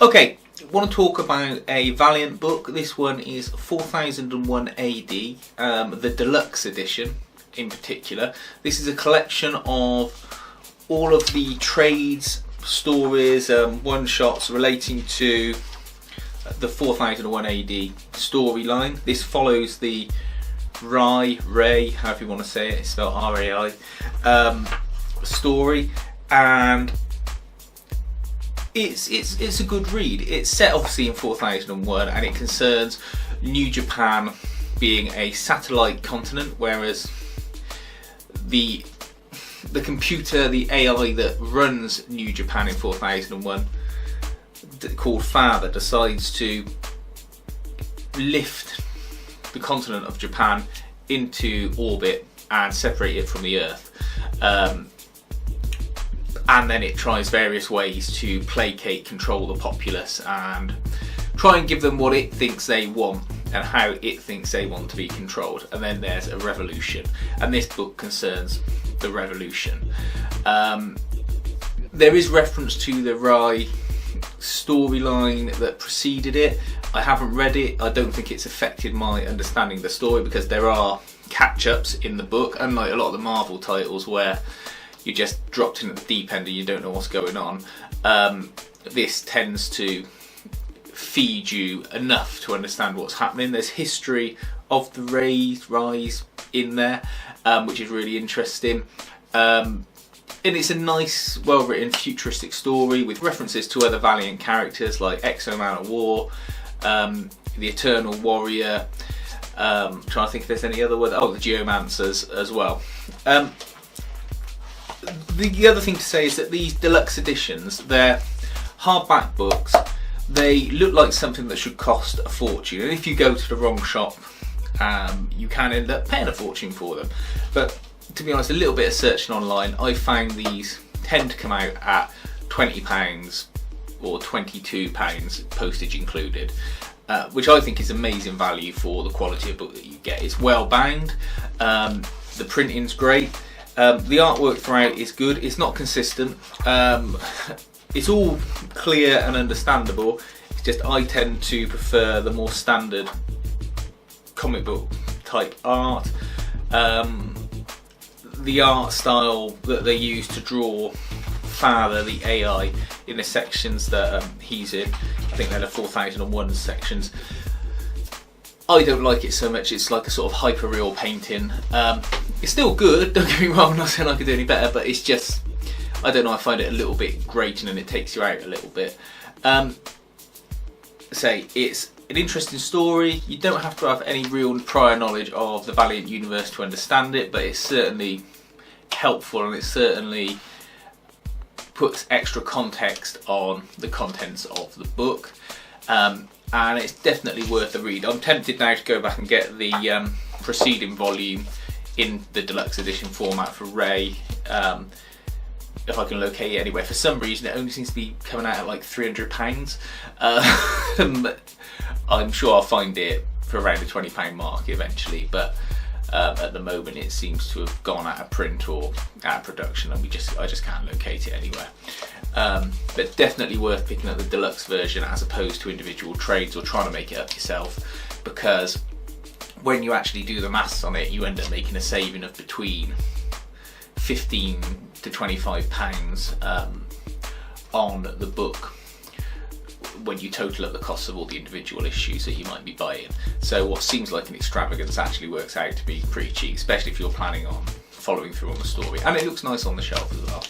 Okay, I want to talk about a Valiant book. This one is 4001 AD, the deluxe edition in particular. This is a collection of all of the trades, stories, one-shots relating to the 4001 AD storyline. This follows the Ray, however you want to say it, it's spelled R-A-I, story, and it's a good read. It's set obviously in 4001 and it concerns New Japan being a satellite continent, whereas the computer, the AI that runs New Japan in 4001, called Father, decides to lift the continent of Japan into orbit and separate it from the Earth. And then it tries various ways to placate, control the populace and try and give them what it thinks they want and how it thinks they want to be controlled. And then there's a revolution, and this book concerns the revolution. There is reference to the Rai storyline that preceded it. I haven't read it. I don't think it's affected my understanding of the story because there are catch-ups in the book, unlike a lot of the Marvel titles where you're just dropped in at the deep end and you don't know what's going on. This tends to feed you enough to understand what's happening. There's history of the Rise in there, which is really interesting. And it's a nice, well-written, futuristic story with references to other Valiant characters like Exo-Man of War, the Eternal Warrior. Trying to think if there's any other word. Oh, the Geomancers as well. The other thing to say is that these deluxe editions, they're hardback books. They look like something that should cost a fortune, and if you go to the wrong shop, you can end up paying a fortune for them. But to be honest, a little bit of searching online, I found these tend to come out at £20 or £22, postage included, which I think is amazing value for the quality of book that you get. It's well bound, the printing's great. The artwork throughout is good. It's not consistent. It's all clear and understandable. It's just I tend to prefer the more standard comic book type art. The art style that they use to draw Father, the AI, in the sections that he's in. I think they're the 4001 sections. I don't like it so much. It's like a sort of hyper-real painting. It's still good, don't get me wrong, I'm not saying I could do any better, but it's just, I don't know, I find it a little bit grating and it takes you out a little bit. It's an interesting story. You don't have to have any real prior knowledge of the Valiant universe to understand it, but it's certainly helpful and it certainly puts extra context on the contents of the book. And it's definitely worth a read. I'm tempted now to go back and get the preceding volume in the deluxe edition format for Ray, if I can locate it anywhere. For some reason it only seems to be coming out at like £300. I'm sure I'll find it for around the £20 mark eventually, but at the moment it seems to have gone out of print or out of production, and I just can't locate it anywhere. But definitely worth picking up the deluxe version as opposed to individual trades or trying to make it up yourself, because when you actually do the maths on it, you end up making a saving of between £15 to £25 on the book when you total up the cost of all the individual issues that you might be buying. So what seems like an extravagance actually works out to be pretty cheap, especially if you're planning on following through on the story, and it looks nice on the shelf as well.